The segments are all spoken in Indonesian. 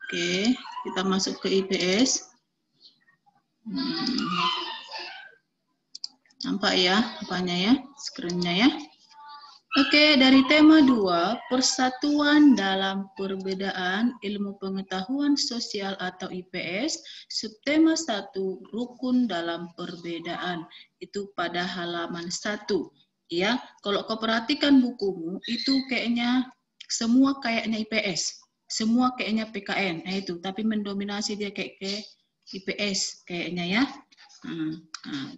Oke, kita masuk ke IPS. Nampak ya apanya ya, screen-nya ya. Oke, dari tema 2, persatuan dalam perbedaan ilmu pengetahuan sosial atau IPS, subtema 1, rukun dalam perbedaan. Itu pada halaman 1. Ya, kalau kau perhatikan bukumu, itu kayaknya semua kayaknya IPS, semua kayaknya PKN, itu, tapi mendominasi dia kayak IPS kayaknya ya.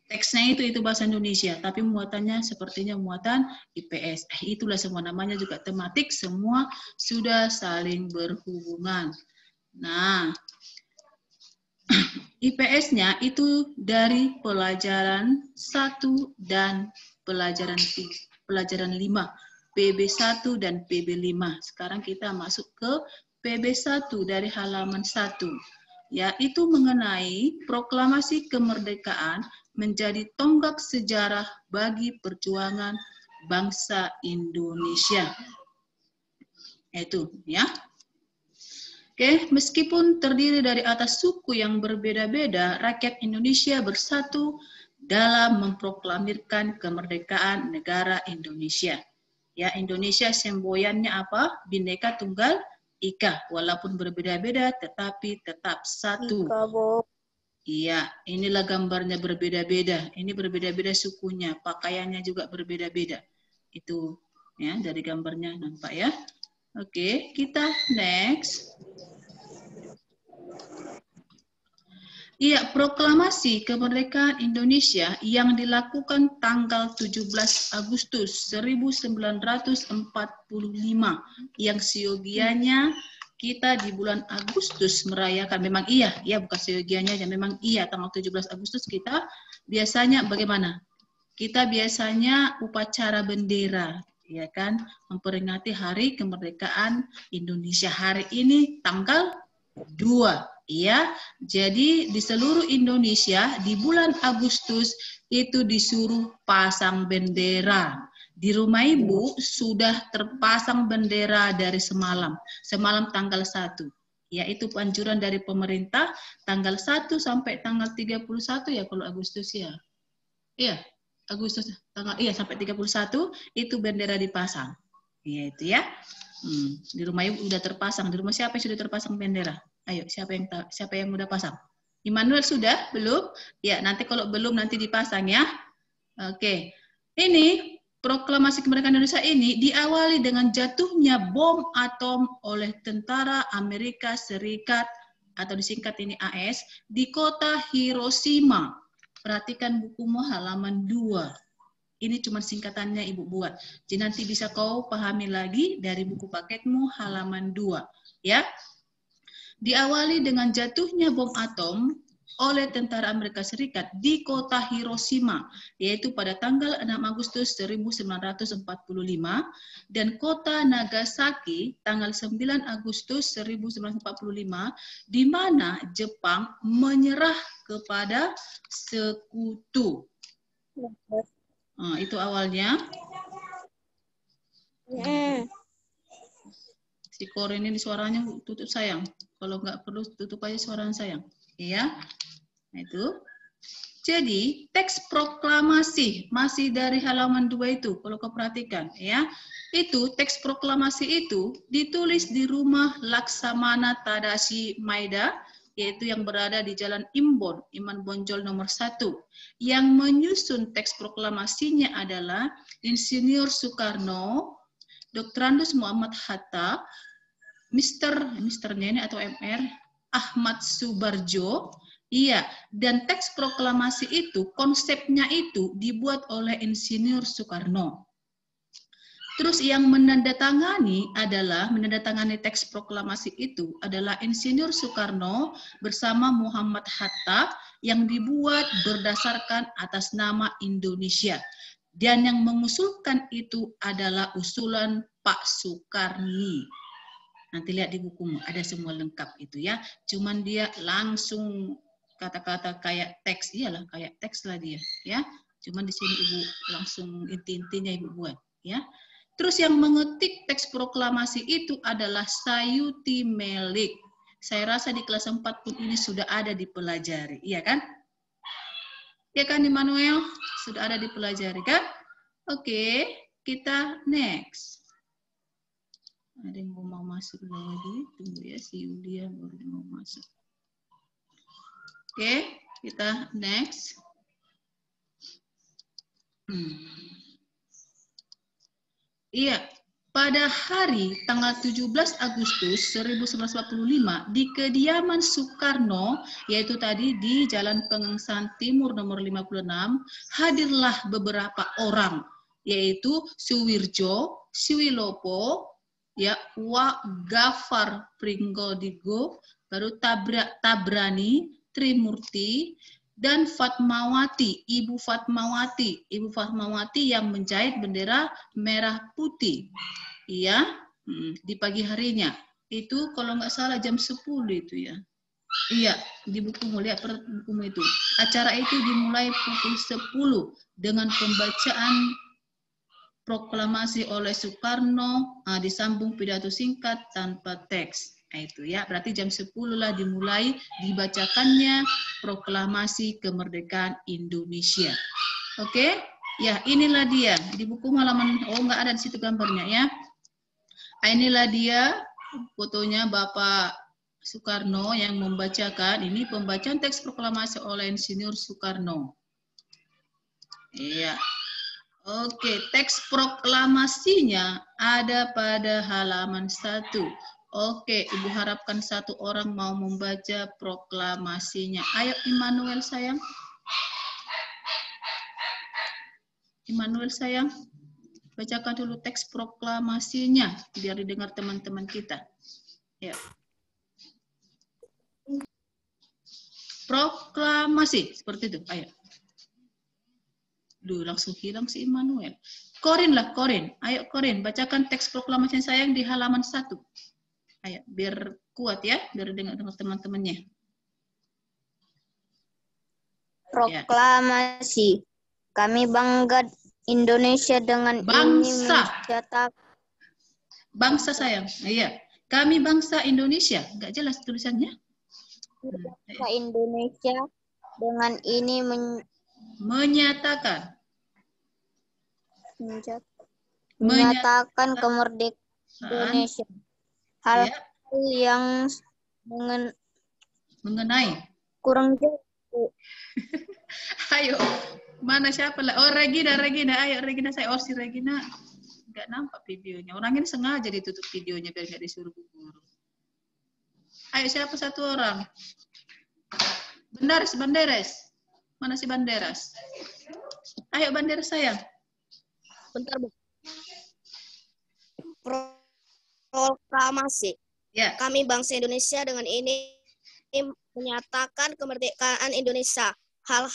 Teksnya itu bahasa Indonesia, tapi muatannya sepertinya muatan IPS. Itulah semua namanya juga tematik, semua sudah saling berhubungan. Nah, IPS-nya itu dari pelajaran 1 dan pelajaran 5, PB1 dan PB5. Sekarang kita masuk ke PB1 dari halaman 1. Yaitu mengenai proklamasi kemerdekaan menjadi tonggak sejarah bagi perjuangan bangsa Indonesia. Itu ya. Oke, meskipun terdiri dari atas suku yang berbeda-beda, rakyat Indonesia bersatu dalam memproklamirkan kemerdekaan negara Indonesia. Ya, Indonesia semboyannya apa? Bhinneka Tunggal Ika, walaupun berbeda-beda tetapi tetap satu. Ika, Bu. Iya, inilah gambarnya berbeda-beda. Ini berbeda-beda sukunya, pakaiannya juga berbeda-beda. Itu ya dari gambarnya nampak ya. Oke, kita next. Iya, proklamasi kemerdekaan Indonesia yang dilakukan tanggal 17 Agustus 1945 yang siogianya kita di bulan Agustus merayakan. Memang iya, ya bukan siogianya, ya memang iya tanggal 17 Agustus kita biasanya bagaimana? Kita biasanya upacara bendera, ya kan, memperingati hari kemerdekaan Indonesia. Hari ini tanggal 2. Ya, jadi di seluruh Indonesia di bulan Agustus itu disuruh pasang bendera. Di rumah ibu sudah terpasang bendera dari semalam tanggal 1. Yaitu anjuran dari pemerintah tanggal 1 sampai tanggal 31 ya kalau Agustus ya. Iya, Agustus tanggal sampai 31 itu bendera dipasang. Iya itu ya. Di rumah ibu udah terpasang. Di rumah siapa yang sudah terpasang bendera? Ayo, siapa yang udah pasang? Immanuel sudah? Belum? Ya, nanti kalau belum nanti dipasang ya. Oke. Ini proklamasi kemerdekaan Indonesia ini diawali dengan jatuhnya bom atom oleh tentara Amerika Serikat atau disingkat ini AS di kota Hiroshima. Perhatikan bukumu halaman 2. Ini cuma singkatannya Ibu buat. Jadi nanti bisa kau pahami lagi dari buku paketmu halaman 2. Ya. Diawali dengan jatuhnya bom atom oleh tentara Amerika Serikat di kota Hiroshima, yaitu pada tanggal 6 Agustus 1945, dan kota Nagasaki tanggal 9 Agustus 1945, di mana Jepang menyerah kepada sekutu. Nah, itu awalnya. Si Korin ini suaranya tutup sayang. Kalau nggak perlu tutup aja suaranya sayang. Iya. Nah, itu. Jadi teks proklamasi masih dari halaman 2 itu. Kalau kau perhatikan ya. Itu teks proklamasi itu ditulis di rumah Laksamana Tadashi Maeda, yaitu yang berada di Jalan Imbon, Iman Bonjol nomor 1. Yang menyusun teks proklamasinya adalah Insinyur Soekarno, Dr. Andes Muhammad Hatta, Mr.nya ini atau MR, Ahmad Subarjo, iya, dan teks proklamasi itu, konsepnya itu dibuat oleh Insinyur Soekarno. Terus yang menandatangani teks proklamasi itu adalah Insinyur Soekarno bersama Muhammad Hatta yang dibuat berdasarkan atas nama Indonesia. Dan yang mengusulkan itu adalah usulan Pak Soekarni. Nanti lihat di bukumu, ada semua lengkap itu ya. Cuman dia langsung kata-kata kayak teks, iyalah kayak teks lah dia ya. Cuman di sini Ibu langsung inti-intinya Ibu buat ya. Terus yang mengetik teks proklamasi itu adalah Sayuti Melik. Saya rasa di kelas 4 pun ini sudah ada dipelajari, iya kan? Iya kan Immanuel? Sudah ada dipelajari kan? Oke, kita next. Ada yang mau masuk lagi? Tunggu ya, si Yulia baru mau masuk. Oke, kita next. Iya, pada hari tanggal 17 Agustus 1945 di kediaman Soekarno, yaitu tadi di Jalan Pegengsaan Timur nomor 56, hadirlah beberapa orang, yaitu Suwirjo, Suwilopo, ya, Wa Gafar Pringgodigo, baru Tabrani, Trimurti, dan Fatmawati, Ibu Fatmawati yang menjahit bendera merah putih, iya, di pagi harinya. Itu kalau nggak salah jam 10 itu ya. Iya, di bukumu, lihat bukumu itu. Acara itu dimulai pukul 10 dengan pembacaan proklamasi oleh Soekarno, disambung pidato singkat tanpa teks. Nah, itu ya, berarti jam 10 lah dimulai dibacakannya proklamasi kemerdekaan Indonesia. Oke, ya inilah dia di buku halaman, oh nggak ada di situ gambarnya ya. Inilah dia fotonya Bapak Soekarno yang membacakan, ini pembacaan teks proklamasi oleh Insinyur Soekarno. Iya. Oke, teks proklamasinya ada pada halaman 1. Oke, Ibu harapkan satu orang mau membaca proklamasinya. Ayo Immanuel sayang. Immanuel sayang, bacakan dulu teks proklamasinya biar didengar teman-teman kita. Ya. Proklamasi, seperti itu. Ayo. Duh, langsung hilang si Immanuel. Korin lah, Korin. Ayo Korin, bacakan teks proklamasi sayang di halaman 1. Ayo, biar kuat ya, biar dengar teman-temannya. Proklamasi. Kami bangga Indonesia dengan bangsa. ini mencetak. Bangsa sayang. Iya. Kami bangsa Indonesia. Enggak jelas tulisannya. Bangsa Indonesia dengan ini menyatakan kemerdekaan Indonesia. Hal ya. yang mengenai kurang jauh. Ayo, mana siapa lah? Oh Regina, ayo Regina, saya si Regina nggak nampak videonya. Orang ini sengaja ditutup videonya biar nggak disuruh guru. Ayo siapa satu orang? Banderes. Mana si Banderas? Ayo Banderas sayang. Bentar, Bu. Proklamasi. Ya. Kami bangsa Indonesia dengan ini menyatakan kemerdekaan Indonesia. Hal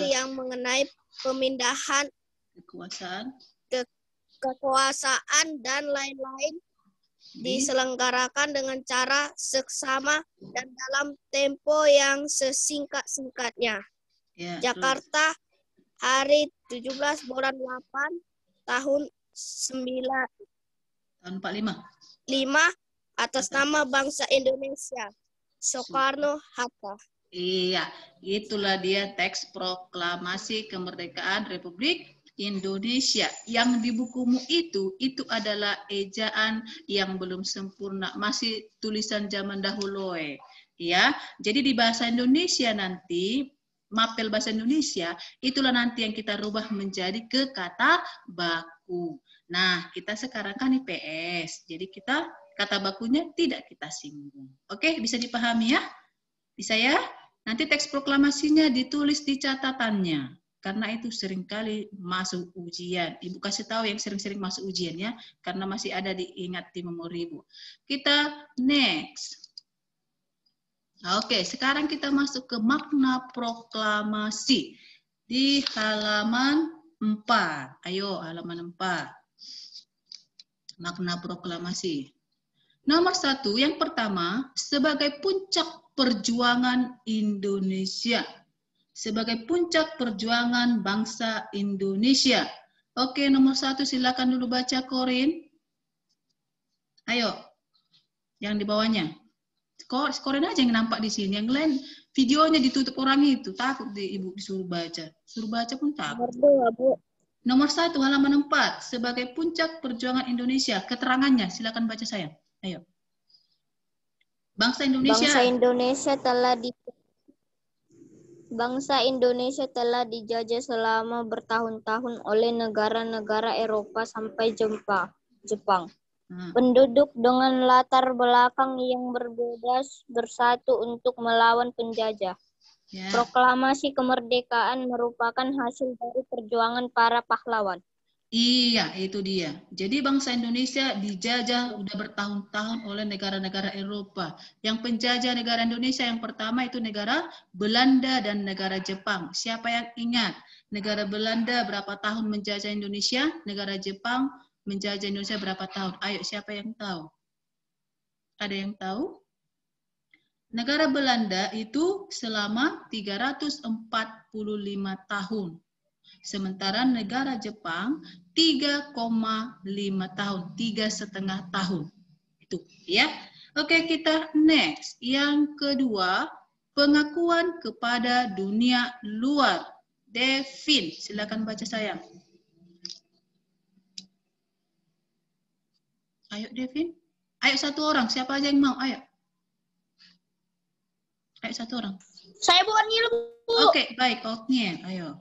yang mengenai pemindahan kekuasaan dan lain-lain diselenggarakan dengan cara seksama dan dalam tempo yang sesingkat-singkatnya. Ya, Jakarta, hari 17 bulan 8 tahun 45. Atas nama bangsa Indonesia. Soekarno-Hatta. Iya, itulah dia teks proklamasi kemerdekaan Republik Indonesia. Yang di bukumu itu adalah ejaan yang belum sempurna, masih tulisan zaman dahulu. Ya, jadi di bahasa Indonesia nanti, mapel bahasa Indonesia, itulah nanti yang kita rubah menjadi ke kata baku. Nah, kita sekarang kan IPS, jadi kita kata bakunya tidak kita singgung. Oke, bisa dipahami ya? Bisa ya? Nanti teks proklamasinya ditulis di catatannya. Karena itu seringkali masuk ujian. Ibu kasih tahu yang sering-sering masuk ujian ya. Karena masih ada diingat di memori Ibu. Kita next. Oke, sekarang kita masuk ke makna proklamasi. Di halaman 4. Ayo, halaman 4. Makna proklamasi. Nomor 1, yang pertama, sebagai puncak perjuangan Indonesia. Sebagai puncak perjuangan bangsa Indonesia. Oke, nomor 1 silakan dulu baca Korin. Ayo, yang di bawahnya. Skorin aja yang nampak di sini. Yang lain videonya ditutup orang itu. Takut ibu disuruh baca. Suruh baca pun takut. Nomor 2, Bu. Nomor 1, halaman 4. Sebagai puncak perjuangan Indonesia. Keterangannya, silakan baca saya. Ayo. Bangsa Indonesia telah dijajah selama bertahun-tahun oleh negara-negara Eropa sampai Jepang. Penduduk dengan latar belakang yang berbeda bersatu untuk melawan penjajah. Ya. Proklamasi kemerdekaan merupakan hasil dari perjuangan para pahlawan. Iya, itu dia. Jadi bangsa Indonesia dijajah udah bertahun-tahun oleh negara-negara Eropa. Yang penjajah negara Indonesia yang pertama itu negara Belanda dan negara Jepang. Siapa yang ingat? Negara Belanda berapa tahun menjajah Indonesia? Negara Jepang menjajah Indonesia berapa tahun? Ayo, siapa yang tahu? Ada yang tahu? Negara Belanda itu selama 345 tahun. Sementara negara Jepang 3,5 tahun, 3,5 tahun. Itu ya. Oke, kita next. Yang kedua, pengakuan kepada dunia luar. Devin, silakan baca sayang. Ayo Devin. Ayo satu orang, siapa aja yang mau? Ayo. Ayo satu orang. Saya bukan ilmu. Oke, baik. Oke, ayo.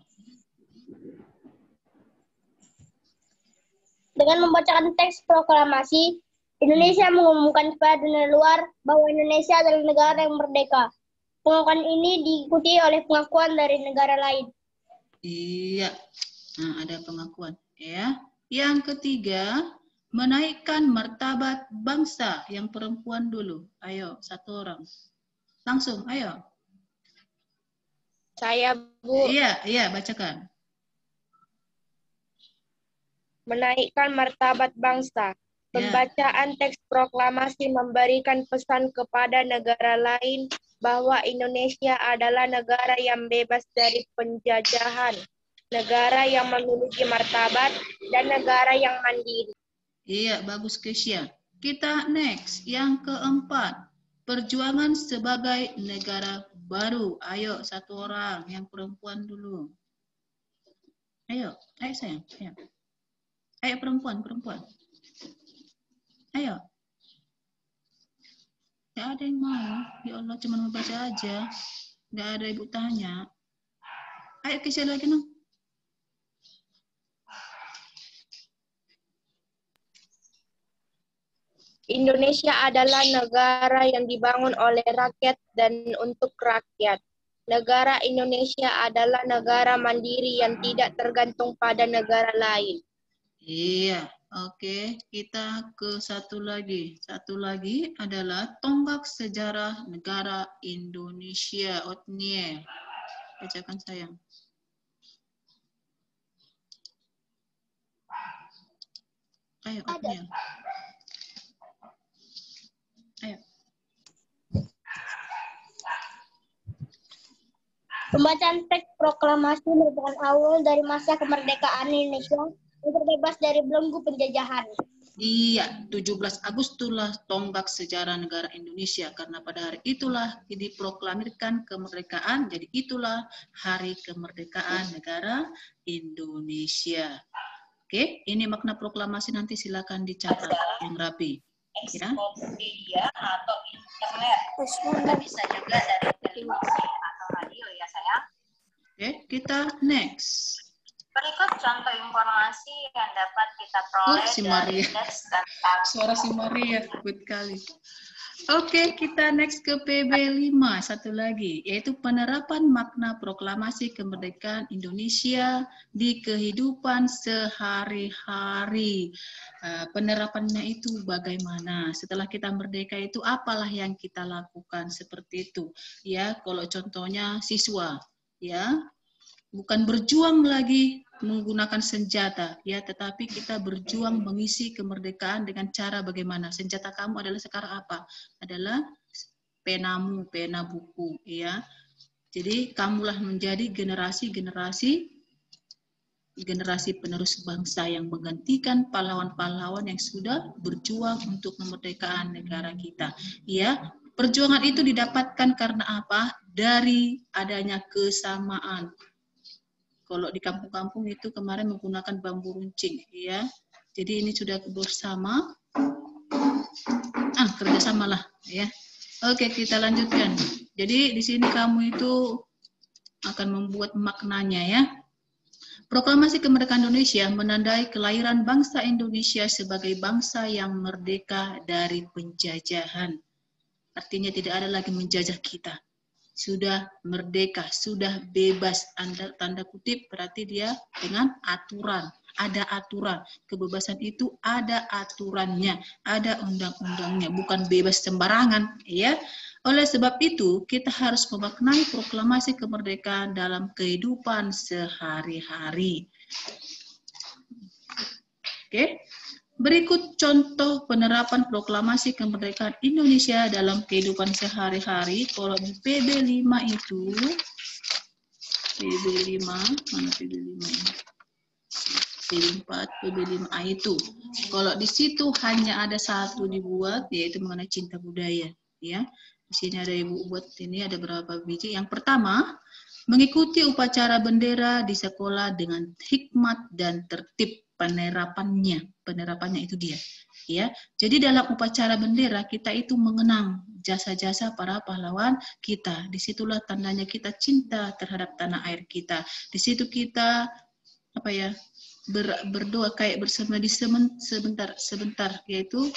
Dengan membacakan teks proklamasi, Indonesia mengumumkan kepada dunia luar bahwa Indonesia adalah negara yang merdeka. Pengakuan ini diikuti oleh pengakuan dari negara lain. Iya, nah ada pengakuan. Ya. Yang ketiga, menaikkan martabat bangsa. Yang perempuan dulu. Ayo, satu orang. Langsung, ayo. Saya, Bu. Iya, bacakan. Menaikkan martabat bangsa. Pembacaan teks proklamasi memberikan pesan kepada negara lain bahwa Indonesia adalah negara yang bebas dari penjajahan, negara yang memiliki martabat, dan negara yang mandiri. Iya, bagus Kesia. Kita next, yang keempat. Perjuangan sebagai negara baru. Ayo, satu orang. Yang perempuan dulu. Ayo sayang. Ayo. Ayo perempuan. Ayo. Gak ada yang mau. Ya Allah, cuma membaca aja. Gak ada ibu tanya. Ayo Kesia lagi dong. Indonesia adalah negara yang dibangun oleh rakyat dan untuk rakyat. Negara Indonesia adalah negara mandiri yang tidak tergantung pada negara lain. Iya, oke. Kita ke satu lagi. Satu lagi adalah tonggak sejarah negara Indonesia. Otniel. Bacakan sayang. Ayo, Otniel. Ayo. Pembacaan teks proklamasi merupakan awal dari masa kemerdekaan Indonesia yang terbebas dari belenggu penjajahan. Iya, 17 Agustus tonggak sejarah negara Indonesia, karena pada hari itulah diproklamirkan kemerdekaan, jadi itulah hari kemerdekaan negara Indonesia. Oke, ini makna proklamasi, nanti silakan dicatat yang rapi. Ya. Media atau internet. Bisa juga dari televisi atau radio ya sayang. Oke, kita next. Berikut contoh informasi yang dapat kita peroleh dari teks tentang suara si Maria, good kali. Oke, kita next ke PB5, satu lagi, yaitu penerapan makna proklamasi kemerdekaan Indonesia di kehidupan sehari-hari. Penerapannya itu bagaimana? Setelah kita merdeka itu apalah yang kita lakukan seperti itu? Ya, kalau contohnya siswa, ya, bukan berjuang lagi menggunakan senjata, ya, tetapi kita berjuang mengisi kemerdekaan dengan cara bagaimana? Senjata kamu adalah sekarang apa? Adalah penamu, pena buku, ya. Jadi kamulah menjadi generasi penerus bangsa yang menggantikan pahlawan-pahlawan yang sudah berjuang untuk kemerdekaan negara kita. Ya, Perjuangan itu didapatkan karena apa? Dari adanya kesamaan. Kalau di kampung-kampung itu kemarin menggunakan bambu runcing, ya. Jadi ini sudah bersama. Kerjasamalah, ya. Oke, kita lanjutkan. Jadi di sini kamu itu akan membuat maknanya, ya. Proklamasi Kemerdekaan Indonesia menandai kelahiran bangsa Indonesia sebagai bangsa yang merdeka dari penjajahan. Artinya tidak ada lagi menjajah kita. Sudah merdeka, sudah bebas, tanda kutip berarti dia dengan aturan, ada aturan. Kebebasan itu ada aturannya, ada undang-undangnya, bukan bebas sembarangan, ya. Oleh sebab itu, kita harus memaknai proklamasi kemerdekaan dalam kehidupan sehari-hari. Oke. Berikut contoh penerapan proklamasi kemerdekaan Indonesia dalam kehidupan sehari-hari. Kalau di PB5 itu, PB5, mana PB5 ini? PB4, PB5A itu. Kalau di situ hanya ada satu dibuat, yaitu mengenai cinta budaya. Ya, di sini ada ibu buat ini ada berapa biji. Yang pertama, mengikuti upacara bendera di sekolah dengan hikmat dan tertib. Penerapannya itu dia, ya. Jadi dalam upacara bendera kita itu mengenang jasa-jasa para pahlawan kita. Disitulah tandanya kita cinta terhadap tanah air kita. Di situ kita berdoa kayak bersemedi sebentar, yaitu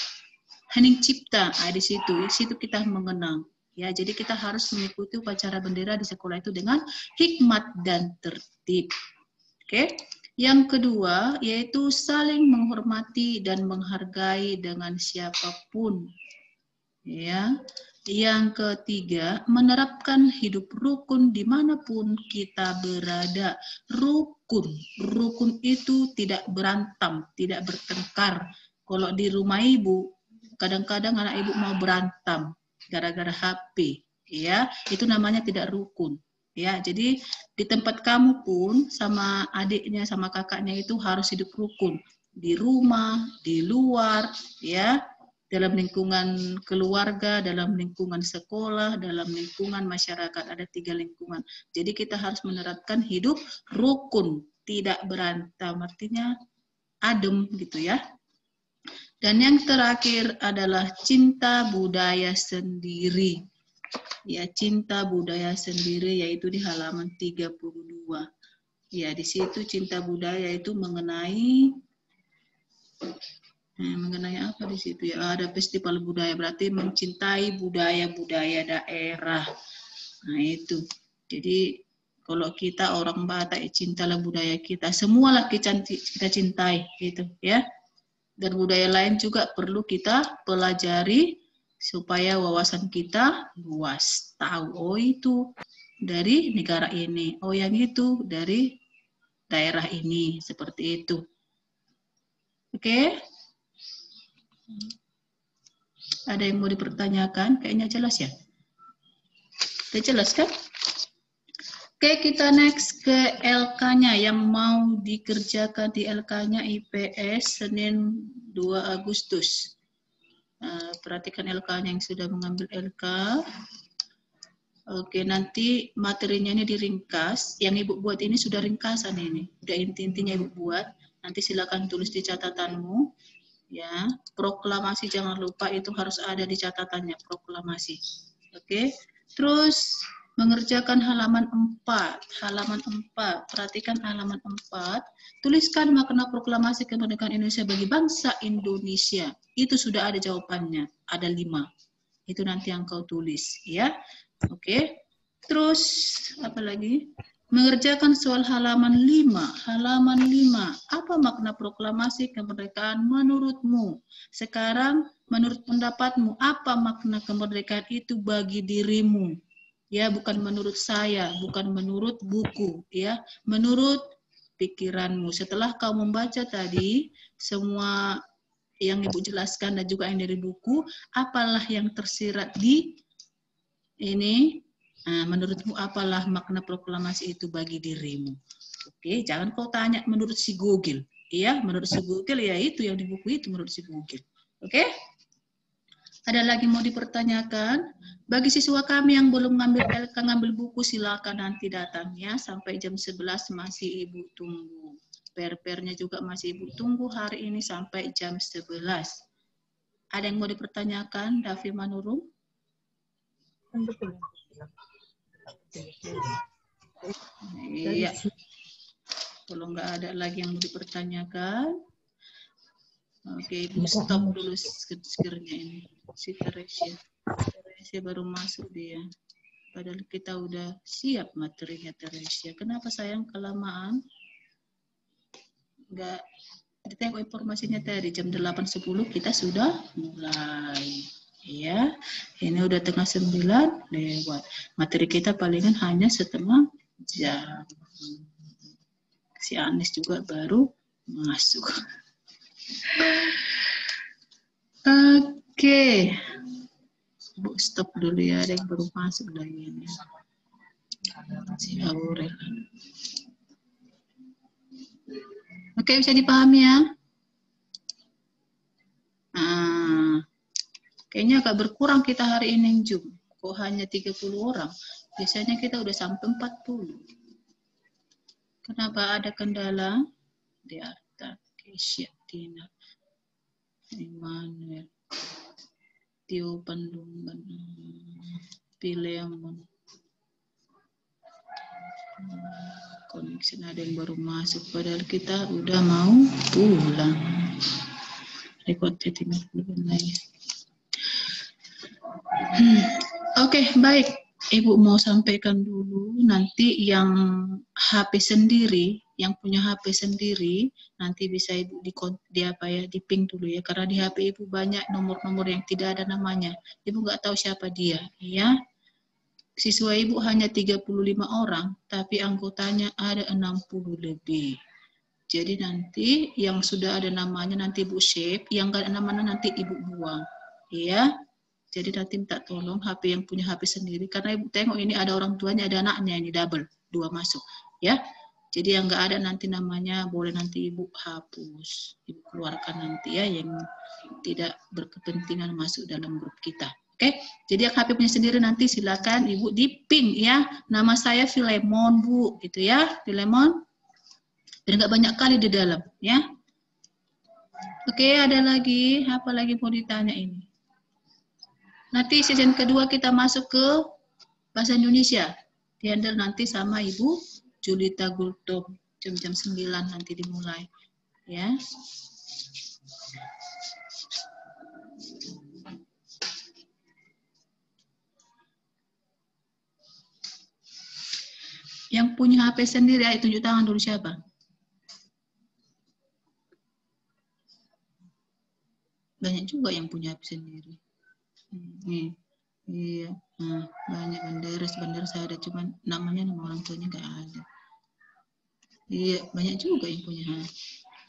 hening cipta. Di situ kita mengenang. Ya, jadi kita harus mengikuti upacara bendera di sekolah itu dengan hikmat dan tertib. Oke. Yang kedua, yaitu saling menghormati dan menghargai dengan siapapun. Ya. Yang ketiga, menerapkan hidup rukun dimanapun kita berada. Rukun itu tidak berantem, tidak bertengkar. Kalau di rumah ibu, kadang-kadang anak ibu mau berantem gara-gara HP. Ya, itu namanya tidak rukun. Ya, jadi di tempat kamu pun sama adiknya, sama kakaknya itu harus hidup rukun. Di rumah, di luar, ya, dalam lingkungan keluarga, dalam lingkungan sekolah, dalam lingkungan masyarakat. Ada 3 lingkungan. Jadi kita harus menerapkan hidup rukun, tidak berantem. Artinya adem gitu ya. Dan yang terakhir adalah cinta budaya sendiri. Ya, cinta budaya sendiri yaitu di halaman 32. Ya, di situ cinta budaya itu mengenai apa di situ ya? Ada festival budaya, berarti mencintai budaya-budaya daerah. Nah, itu. Jadi kalau kita orang Batak, cintalah budaya kita. Semualah kita cintai gitu ya. Dan budaya lain juga perlu kita pelajari supaya wawasan kita luas, tahu, oh itu dari negara ini, oh yang itu dari daerah ini, seperti itu. Oke? Ada yang mau dipertanyakan? Kayaknya jelas ya? Sudah jelas kan? Oke, kita next ke LK-nya yang mau dikerjakan di LK-nya IPS Senin 2 Agustus. Perhatikan LK-nya yang sudah mengambil LK. Oke, nanti materinya ini diringkas. Yang Ibu buat ini sudah ringkasan ini. Udah inti-intinya Ibu buat. Nanti silakan tulis di catatanmu. Ya, proklamasi jangan lupa itu harus ada di catatannya, proklamasi. Oke. Terus mengerjakan halaman 4. Halaman 4. Perhatikan halaman 4. Tuliskan makna proklamasi kemerdekaan Indonesia bagi bangsa Indonesia. Itu sudah ada jawabannya. Ada 5. Itu nanti yang kau tulis, ya. Oke. Terus apa lagi? Mengerjakan soal halaman 5. Halaman 5. Apa makna proklamasi kemerdekaan menurutmu? Sekarang menurut pendapatmu apa makna kemerdekaan itu bagi dirimu? Ya, bukan menurut saya, bukan menurut buku, ya. Menurut pikiranmu. Setelah kau membaca tadi semua yang Ibu jelaskan dan juga yang dari buku, apalah yang tersirat di ini? Menurutmu apalah makna proklamasi itu bagi dirimu? Oke, jangan kau tanya menurut si Google. Iya, menurut si Google ya itu yang di buku itu menurut si Google. Oke? Ada lagi mau dipertanyakan? Bagi siswa kami yang belum ngambil LK, ngambil buku, silakan nanti datang ya. Sampai jam 11 masih Ibu tunggu. Per-pernya juga masih Ibu tunggu hari ini sampai jam 11. Ada yang mau dipertanyakan, Davi Manurung? Iya. Kalau nggak ada lagi yang mau dipertanyakan, oke, Ibu stop dulu screen-nya ini. Si Teresia. Teresia baru masuk dia. Padahal kita udah siap materinya Teresia. Kenapa sayang kelamaan? Nggak ditengok informasinya tadi jam 8.10 kita sudah mulai. Ya, ini udah tengah 9 lewat. Materi kita palingan hanya setengah jam. Si Anis juga baru masuk. Oke. Bu, stop dulu ya, ada yang baru masuk lagi ini. Si Aurel. Oke, bisa dipahami ya? Nah, kayaknya agak berkurang kita hari ini, Jum. Kok hanya 30 orang? Biasanya kita udah sampai 40. Kenapa ada kendala? Diarta, Kesia, Tina, Emmanuel, Tio Pandungan, Pilemon. Connection ada yang baru masuk, padahal kita udah mau pulang. Record setting belum lagi. Oke, baik. Ibu mau sampaikan dulu, nanti yang HP sendiri, yang punya HP sendiri, nanti bisa Ibu di ping dulu ya, karena di HP Ibu banyak nomor-nomor yang tidak ada namanya. Ibu nggak tahu siapa dia, ya. Siswa Ibu hanya 35 orang, tapi anggotanya ada 60 lebih. Jadi nanti yang sudah ada namanya nanti Ibu save, yang nggak ada namanya nanti Ibu buang, ya. Jadi nanti minta tolong HP yang punya HP sendiri, karena Ibu tengok ini ada orang tuanya, ada anaknya, ini double, 2 masuk, ya. Jadi yang nggak ada nanti namanya boleh nanti Ibu hapus, Ibu keluarkan nanti ya, yang tidak berkepentingan masuk dalam grup kita. Oke, jadi yang HP punya sendiri nanti silakan Ibu di ping ya. Nama saya Filemon Bu, gitu ya, Filemon. Dan nggak banyak kali di dalam, ya. Oke, ada lagi, apa lagi mau ditanya ini? Nanti season kedua kita masuk ke bahasa Indonesia. Dihandle nanti sama Ibu Julita Gultom. Jam-jam 9 nanti dimulai. Ya. Yang punya HP sendiri, ayo tunjuk tangan dulu siapa? Banyak juga yang punya HP sendiri. Nih, iya, nah, banyak bandara saya ada, cuman namanya nama orang tuanya nggak ada. Iya, banyak juga yang punya.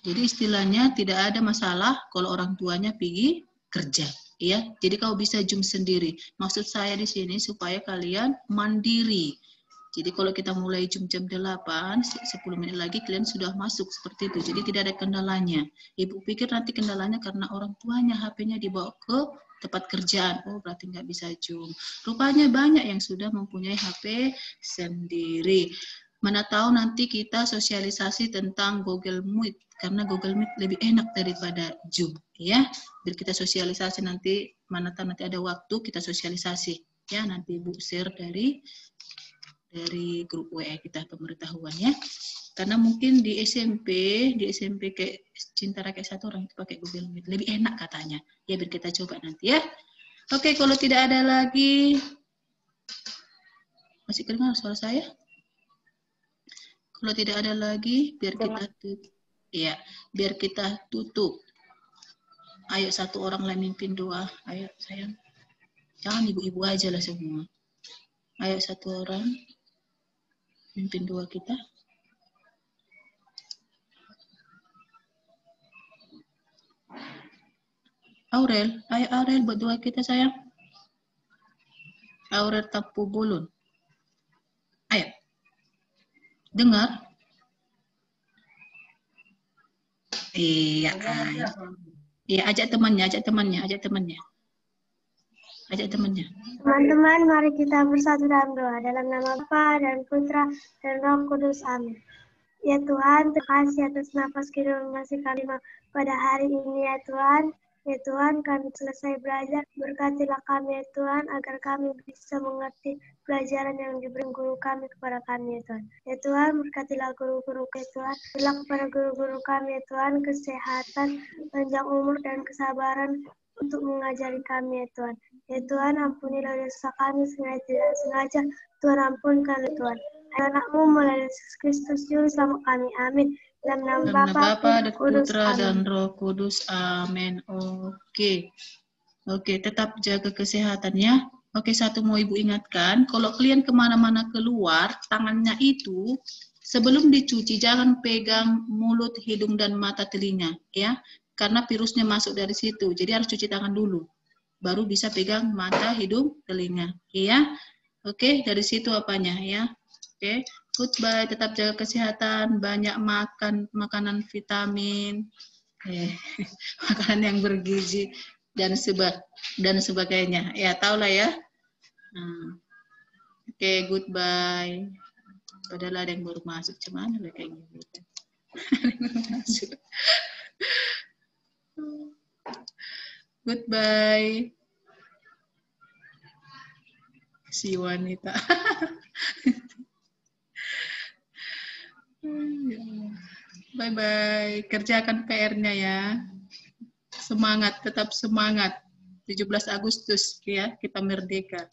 Jadi istilahnya tidak ada masalah kalau orang tuanya pergi kerja, ya. Jadi kau bisa Zoom sendiri. Maksud saya di sini supaya kalian mandiri. Jadi kalau kita mulai jam 8, 10 menit lagi kalian sudah masuk seperti itu. Jadi tidak ada kendalanya. Ibu pikir nanti kendalanya karena orang tuanya HP-nya dibawa ke tempat kerjaan. Oh, berarti nggak bisa Zoom. Rupanya banyak yang sudah mempunyai HP sendiri. Mana tahu nanti kita sosialisasi tentang Google Meet. Karena Google Meet lebih enak daripada Zoom. Ya, biar kita sosialisasi nanti, mana tahu nanti ada waktu kita sosialisasi. Ya, nanti Ibu share dari grup WA kita pemberitahuan ya. Karena mungkin di SMP kayak Cinta Rakyat 1 orang itu pakai Google Meet. Lebih enak katanya. Ya biar kita coba nanti ya. Oke, kalau tidak ada lagi. Masih kedengar suara saya? Kalau tidak ada lagi, biar kita tutup. Ya, biar kita tutup. Ayo satu orang lah mimpin doa. Ayo sayang. Jangan ibu-ibu aja lah semua. Ayo satu orang. Mimpin doa kita. Aurel, ayo Aurel buat doa kita sayang. Aurel Tapu Bulun. Ayo. Dengar? Iya, ayo. Iya, ajak temannya. Ajak temannya. Teman-teman, mari kita bersatu dalam doa. Dalam nama Bapa dan Putra dan Roh Kudus. Amin. Ya Tuhan, terima kasih atas nafas kehidupan masih kami pada hari ini ya Tuhan. Ya Tuhan, kami selesai belajar. Berkatilah kami ya Tuhan, agar kami bisa mengerti pelajaran yang diberi guru kami kepada kami ya Tuhan. Ya Tuhan, berkatilah guru-guru ya Tuhan. Berilah kepada guru-guru kami ya Tuhan, kesehatan, panjang umur, dan kesabaran untuk mengajari kami ya Tuhan. Ya Tuhan, ampunilah dosa kami sengaja tidak sengaja. Tuhan ampunkan ya Tuhan. Anak-Mu melalui Yesus Kristus Juru Selamat kami. Amin. Dalam nama Bapa dan Putra dan Roh Kudus. Amin. Oke. Oke, tetap jaga kesehatannya. Oke, satu mau Ibu ingatkan, kalau kalian kemana-mana keluar, tangannya itu sebelum dicuci jangan pegang mulut, hidung, dan mata telinga, ya, karena virusnya masuk dari situ. Jadi harus cuci tangan dulu, baru bisa pegang mata, hidung, telinga, ya. Oke, dari situ apanya, ya. Oke, goodbye. Tetap jaga kesehatan, banyak makan makanan vitamin, makanan yang bergizi dan sebagainya. Ya, tahulah ya. Oke, goodbye. Padahal ada yang baru masuk, cuman ada kayak gitu. Goodbye. Si wanita. Bye-bye. Kerjakan PR-nya ya. Semangat, tetap semangat. 17 Agustus ya, kita merdeka.